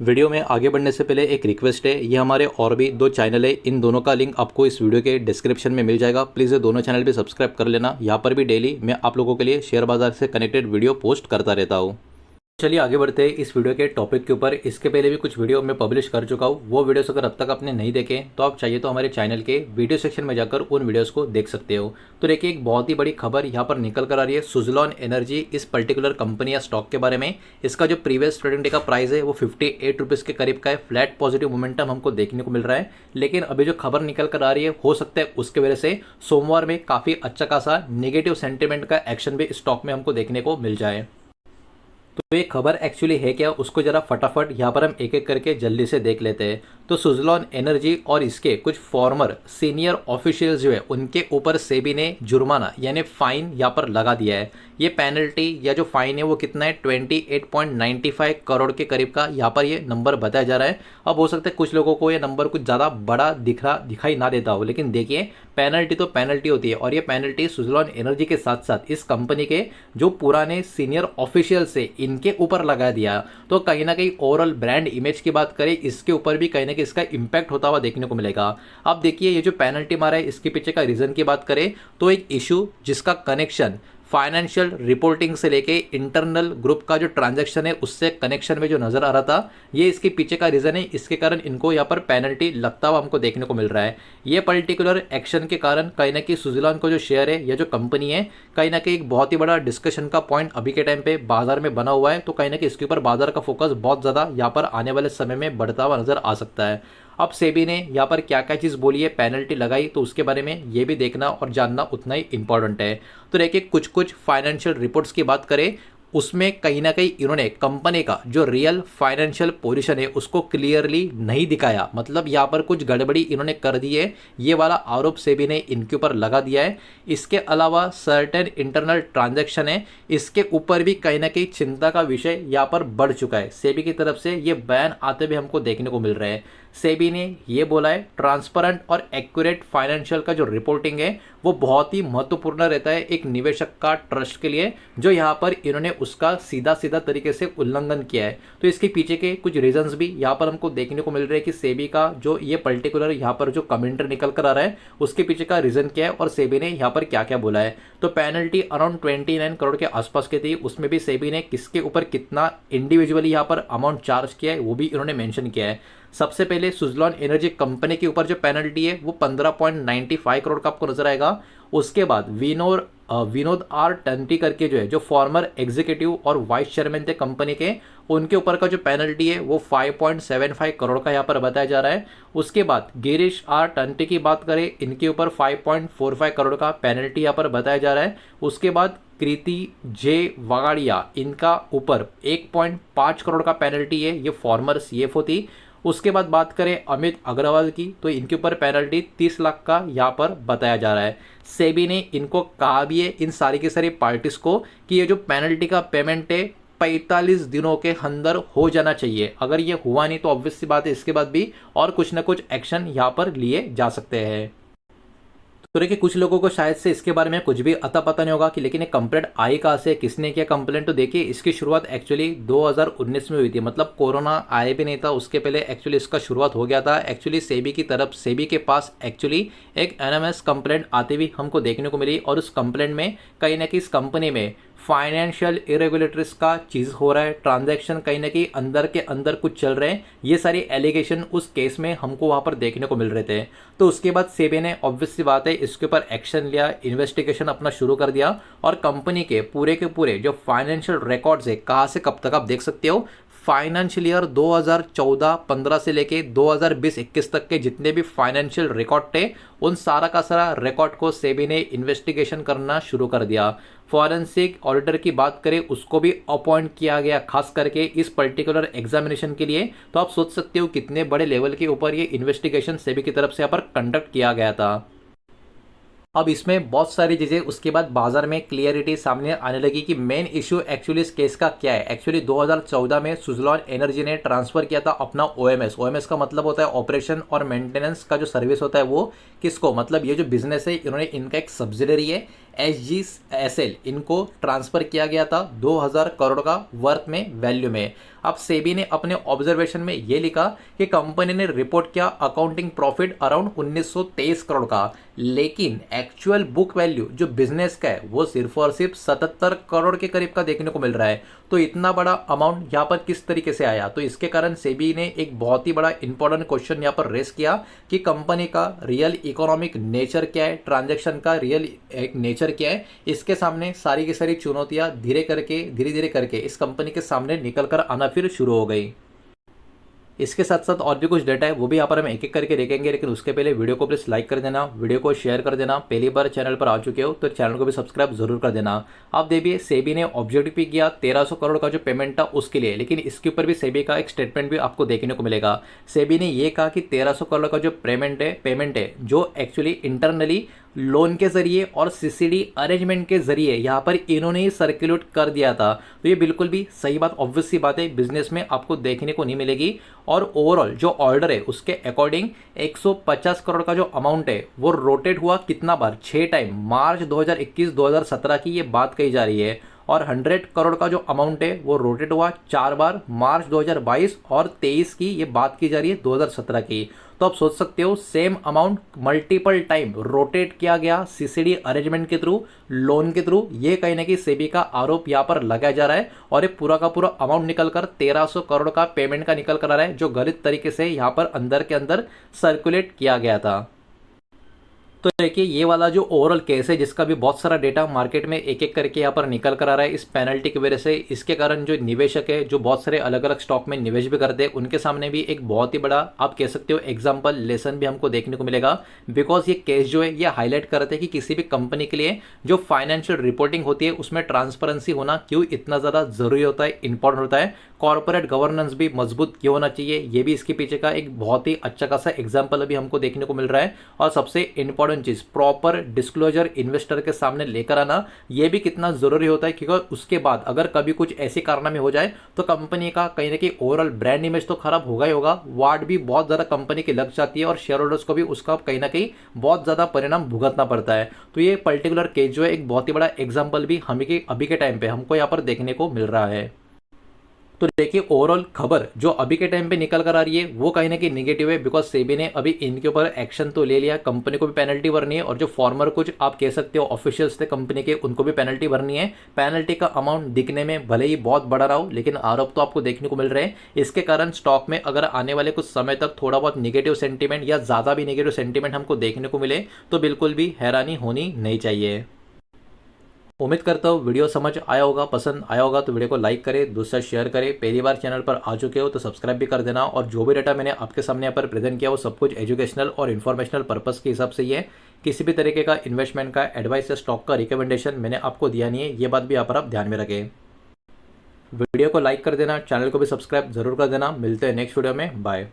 Video में आगे बढ़ने से पहले एक रिक्वेस्ट है, ये हमारे और भी दो चैनल है, इन दोनों का लिंक आपको इस वीडियो के डिस्क्रिप्शन में मिल जाएगा। प्लीज़ ये दोनों चैनल भी सब्सक्राइब कर लेना। यहाँ पर भी डेली मैं आप लोगों के लिए शेयर बाजार से कनेक्टेड वीडियो पोस्ट करता रहता हूँ। चलिए आगे बढ़ते हैं इस वीडियो के टॉपिक के ऊपर। इसके पहले भी कुछ वीडियो मैं पब्लिश कर चुका हूँ, वो वीडियोस अगर अब तक आपने नहीं देखे तो आप चाहिए तो हमारे चैनल के वीडियो सेक्शन में जाकर उन वीडियोस को देख सकते हो। तो देखिए, एक बहुत ही बड़ी खबर यहाँ पर निकल कर आ रही है सुज़लॉन एनर्जी इस पर्टिकुलर कंपनी या स्टॉक के बारे में। इसका जो प्रीवियस ट्रेडिंग डे का प्राइस है वो 58 रुपीज़ के करीब का है। फ्लैट पॉजिटिव मोमेंटम हमको देखने को मिल रहा है, लेकिन अभी जो खबर निकल कर आ रही है हो सकता है उसके वजह से सोमवार में काफ़ी अच्छा खासा नेगेटिव सेंटिमेंट का एक्शन भी स्टॉक में हमको देखने को मिल जाए। तो ये खबर एक्चुअली है क्या, उसको जरा फटाफट यहाँ पर हम एक एक करके जल्दी से देख लेते हैं। तो सुज़लॉन एनर्जी और इसके कुछ फॉर्मर सीनियर ऑफिशियल्स जो है उनके ऊपर सेबी ने जुर्माना यानी फाइन यहाँ पर लगा दिया है। ये पेनल्टी या जो फाइन है वो कितना है, 28.95 करोड़ के करीब का यहाँ पर ये नंबर बताया जा रहा है। अब हो सकता है कुछ लोगों को ये नंबर कुछ ज़्यादा बड़ा दिखाई ना देता हो, लेकिन देखिए पेनल्टी तो पेनल्टी होती है, और ये पेनल्टी सुज़लॉन एनर्जी के साथ साथ इस कंपनी के जो पुराने सीनियर ऑफिशियल से इनके ऊपर लगा दिया। तो कहीं ना कहीं ओवरऑल ब्रांड इमेज की बात करें, इसके ऊपर भी कहीं ना कहीं इसका इंपैक्ट होता हुआ देखने को मिलेगा। अब देखिए, ये जो पेनल्टी मारा है इसके पीछे का रीज़न की बात करें तो एक इशू जिसका कनेक्शन फाइनेंशियल रिपोर्टिंग से लेके इंटरनल ग्रुप का जो ट्रांजैक्शन है उससे कनेक्शन में जो नज़र आ रहा था, ये इसके पीछे का रीज़न है। इसके कारण इनको यहाँ पर पेनल्टी लगता हुआ हमको देखने को मिल रहा है। ये पर्टिकुलर एक्शन के कारण कहीं ना कहीं सुज़लॉन को जो शेयर है या जो कंपनी है, कहीं ना कहीं एक बहुत ही बड़ा डिस्कशन का पॉइंट अभी के टाइम पे बाजार में बना हुआ है। तो कहीं ना कहीं इसके ऊपर बाजार का फोकस बहुत ज़्यादा यहाँ पर आने वाले समय में बढ़ता हुआ नज़र आ सकता है। अब सेबी ने यहाँ पर क्या क्या चीज़ बोली है, पेनल्टी लगाई, तो उसके बारे में ये भी देखना और जानना उतना ही इंपॉर्टेंट है। तो देखिए, कुछ कुछ फाइनेंशियल रिपोर्ट्स की बात करें, उसमें कहीं ना कहीं इन्होंने कंपनी का जो रियल फाइनेंशियल पोजीशन है उसको क्लियरली नहीं दिखाया। मतलब यहाँ पर कुछ गड़बड़ी इन्होंने कर दी है, ये वाला आरोप सेबी ने इनके ऊपर लगा दिया है। इसके अलावा सर्टेन इंटरनल ट्रांजैक्शन है, इसके ऊपर भी कहीं ना कहीं चिंता का विषय यहाँ पर बढ़ चुका है। सेबी की तरफ से ये बयान आते हुए हमको देखने को मिल रहे हैं। सेबी ने ये बोला है ट्रांसपेरेंट और एक्यूरेट फाइनेंशियल का जो रिपोर्टिंग है वो बहुत ही महत्वपूर्ण रहता है एक निवेशक का ट्रस्ट के लिए, जो यहाँ पर इन्होंने उसका सीधा सीधा तरीके से उल्लंघन किया है। तो इसके पीछे के कुछ रीजंस भी यहाँ पर हमको देखने को मिल रहे हैं कि सेबी का जो ये पर्टिकुलर यहाँ पर जो कमेंटर निकल कर आ रहा है उसके पीछे का रीजन क्या है और सेबी ने यहाँ पर क्या क्या बोला है। तो पेनल्टी अराउंड 29 करोड़ के आसपास की थी, उसमें भी सेबी ने किसके ऊपर कितना इंडिविजुअली यहाँ पर अमाउंट चार्ज किया है वो भी इन्होंने मेंशन किया है। सबसे पहले सुज़लॉन एनर्जी कंपनी के ऊपर जो पेनल्टी है वो 15.95 करोड़ का आपको नजर आएगा। उसके बाद विनोद आर टंटी करके जो है, जो फॉर्मर एग्जीक्यूटिव और वाइस चेयरमैन थे कंपनी के, उनके ऊपर का जो पेनल्टी है वो 5.75 करोड़ का यहाँ पर बताया जा रहा है। उसके बाद गिरीश आर टंटी की बात करें, इनके ऊपर 5.45 करोड़ का पेनल्टी यहाँ पर बताया जा रहा है। उसके बाद कृति जे वागाड़िया, इनका ऊपर 1.5 करोड़ का पेनल्टी है, ये फॉर्मर सीएफओ थी। उसके बाद बात करें अमित अग्रवाल की, तो इनके ऊपर पेनल्टी 30 लाख का यहाँ पर बताया जा रहा है। सेबी ने इनको कहा भी है, इन सारी की सारी पार्टीज को, कि ये जो पेनल्टी का पेमेंट है 45 दिनों के अंदर हो जाना चाहिए। अगर ये हुआ नहीं तो ऑब्वियस सी बात है इसके बाद भी और कुछ ना कुछ एक्शन यहाँ पर लिए जा सकते हैं। तो देखिए, कुछ लोगों को शायद से इसके बारे में कुछ भी अता पता नहीं होगा कि लेकिन ये कंप्लेंट आई कहाँ से, किसने किया कंप्लेंट। तो देखिए, इसकी शुरुआत एक्चुअली 2019 में हुई थी, मतलब कोरोना आए भी नहीं था उसके पहले एक्चुअली इसका शुरुआत हो गया था। एक्चुअली सेबी की तरफ, सेबी के पास एक्चुअली एक एनएमएस कंप्लेंट आती हुई हमको देखने को मिली, और उस कंप्लेंट में कहीं ना कहीं इस कंपनी में फाइनेंशियल इरेगुलेटरीज का चीज़ हो रहा है, ट्रांजैक्शन कहीं ना कहीं अंदर के अंदर कुछ चल रहे हैं, ये सारी एलिगेशन उस केस में हमको वहाँ पर देखने को मिल रहे थे। तो उसके बाद सेबी ने ऑब्वियस सी बात है इसके ऊपर एक्शन लिया, इन्वेस्टिगेशन अपना शुरू कर दिया, और कंपनी के पूरे जो फाइनेंशियल रिकॉर्ड्स है कहाँ से कब तक आप देख सकते हो, फाइनेंशियल ईयर 2014-15 से लेके 2020-21 तक के जितने भी फाइनेंशियल रिकॉर्ड थे उन सारा का सारा रिकॉर्ड को सेबी ने इन्वेस्टिगेशन करना शुरू कर दिया। फॉरेंसिक ऑडिटर की बात करें, उसको भी अपॉइंट किया गया खास करके इस पर्टिकुलर एग्जामिनेशन के लिए। तो आप सोच सकते हो कितने बड़े लेवल के ऊपर ये इन्वेस्टिगेशन सेबी की तरफ से यहाँ पर कंडक्ट किया गया था। अब इसमें बहुत सारी चीज़ें उसके बाद बाजार में क्लियरिटी सामने आने लगी कि मेन इशू एक्चुअली इस केस का क्या है। एक्चुअली 2014 में सुज़लॉन एनर्जी ने ट्रांसफ़र किया था अपना ओएमएस। ओएमएस का मतलब होता है ऑपरेशन और मेंटेनेंस का जो सर्विस होता है वो किसको, मतलब ये जो बिजनेस है इन्होंने, इनका एक सब्सिडरी है SGSL इनको ट्रांसफ़र किया गया था 2000 करोड़ का वर्थ में वैल्यू में। अब सेबी ने अपने ऑब्जर्वेशन में ये लिखा कि कंपनी ने रिपोर्ट किया अकाउंटिंग प्रॉफिट अराउंड 1923 करोड़ का, लेकिन एक्चुअल बुक वैल्यू जो बिजनेस का है वो सिर्फ और सिर्फ 77 करोड़ के करीब का देखने को मिल रहा है। तो इतना बड़ा अमाउंट यहाँ पर किस तरीके से आया? तो इसके कारण सेबी ने एक बहुत ही बड़ा इंपॉर्टेंट क्वेश्चन यहाँ पर रेस किया कि कंपनी का रियल इकोनॉमिक नेचर क्या है, ट्रांजैक्शन का रियल एक नेचर क्या है। इसके सामने सारी की सारी चुनौतियां धीरे धीरे करके इस कंपनी के सामने निकल कर आना फिर शुरू हो गई। इसके साथ साथ और भी कुछ डेटा है वो भी यहाँ पर हम एक एक करके देखेंगे, लेकिन उसके पहले वीडियो को प्लीज़ लाइक कर देना, वीडियो को शेयर कर देना। पहली बार चैनल पर आ चुके हो तो चैनल को भी सब्सक्राइब जरूर कर देना। आप देखिए सेबी ने ऑब्जेक्टिव भी किया 1300 करोड़ का जो पेमेंट था उसके लिए, लेकिन इसके ऊपर भी सेबी का एक स्टेटमेंट भी आपको देखने को मिलेगा। सेबी ने ये कहा कि 1300 करोड़ का जो पेमेंट है जो एक्चुअली इंटरनली लोन के जरिए और सीसीडी अरेंजमेंट के जरिए यहाँ पर इन्होंने ही सर्कुलेट कर दिया था। तो ये बिल्कुल भी सही बात, ऑब्वियस सी बात है, बिजनेस में आपको देखने को नहीं मिलेगी। और ओवरऑल जो ऑर्डर है उसके अकॉर्डिंग 150 करोड़ का जो अमाउंट है वो रोटेट हुआ कितना बार? 6 टाइम। मार्च 2021-2017 की ये बात कही जा रही है। और 100 करोड़ का जो अमाउंट है वो रोटेट हुआ 4 बार, मार्च 2022 और 23 की ये बात की जा रही है 2017 की। तो आप सोच सकते हो same amount multiple time rotate किया गया सीसीडी अरेंजमेंट के थ्रू, लोन के थ्रू। ये कहीं ना कहीं सेबी का आरोप यहाँ पर लगाया जा रहा है और ये पूरा का पूरा अमाउंट निकलकर 1300 करोड़ का पेमेंट का निकल कर आ रहा है, जो गलत तरीके से यहाँ पर अंदर के अंदर सर्कुलेट किया गया था। तो देखिए ये वाला जो ओवरऑल केस है जिसका भी बहुत सारा डेटा मार्केट में एक एक करके यहाँ पर निकल कर आ रहा है इस पेनल्टी की वजह से। इसके कारण जो निवेशक है जो बहुत सारे अलग अलग स्टॉक में निवेश भी करते हैं उनके सामने भी एक बहुत ही बड़ा आप कह सकते हो एग्जाम्पल लेसन भी हमको देखने को मिलेगा। बिकॉज ये केस जो है ये हाईलाइट करते हैं कि किसी भी कंपनी के लिए जो फाइनेंशियल रिपोर्टिंग होती है उसमें ट्रांसपेरेंसी होना क्यों इतना ज़्यादा जरूरी होता है, इंपॉर्टेंट होता है। कॉर्पोरेट गवर्नेंस भी मजबूत क्यों होना चाहिए, ये भी इसके पीछे का एक बहुत ही अच्छा खासा एग्जाम्पल अभी हमको देखने को मिल रहा है। और सबसे इंपॉर्टेंट चीज प्रॉपर डिस्क्लोजर इन्वेस्टर के सामने लेकर आना, ये भी कितना जरूरी होता है, क्योंकि उसके बाद अगर कभी कुछ ऐसे कारनामे हो जाए तो कंपनी का कहीं ना कहीं ओवरऑल ब्रांड इमेज तो खराब होगा ही होगा, वार्ड भी बहुत ज्यादा कंपनी की लग जाती है और शेयर होल्डर्स को भी उसका कहीं ना कहीं बहुत ज्यादा परिणाम भुगतना पड़ता है। तो ये पर्टिकुलर केस जो है एक बहुत ही बड़ा एग्जाम्पल भी हमें अभी के टाइम पे हमको यहाँ पर देखने को मिल रहा है। तो देखिए ओवरऑल खबर जो अभी के टाइम पे निकल कर आ रही है वो कहीं ना कहीं निगेटिव है। बिकॉज सेबी ने अभी इनके ऊपर एक्शन तो ले लिया, कंपनी को भी पेनल्टी भरनी है और जो फॉर्मर कुछ आप कह सकते हो ऑफिशियल्स थे कंपनी के उनको भी पेनल्टी भरनी है। पेनल्टी का अमाउंट दिखने में भले ही बहुत बड़ा रहा हो लेकिन आरोप तो आपको देखने को मिल रहे हैं। इसके कारण स्टॉक में अगर आने वाले कुछ समय तक थोड़ा बहुत निगेटिव सेंटीमेंट या ज़्यादा भी निगेटिव सेंटीमेंट हमको देखने को मिले तो बिल्कुल भी हैरानी होनी नहीं चाहिए। उम्मीद करता हूँ वीडियो समझ आया होगा, पसंद आया होगा तो वीडियो को लाइक करें, दूसरा शेयर करें। पहली बार चैनल पर आ चुके हो तो सब्सक्राइब भी कर देना। और जो भी डाटा मैंने आपके सामने यहाँ पर प्रेजेंट किया वो सब कुछ एजुकेशनल और इन्फॉर्मेशनल पर्पस के हिसाब से ही है। किसी भी तरीके का इन्वेस्टमेंट का एडवाइस या स्टॉक का रिकमेंडेशन मैंने आपको दिया नहीं है, ये बात भी यहाँ पर आप ध्यान में रखें। वीडियो को लाइक कर देना, चैनल को भी सब्सक्राइब जरूर कर देना। मिलते हैं नेक्स्ट वीडियो में, बाय।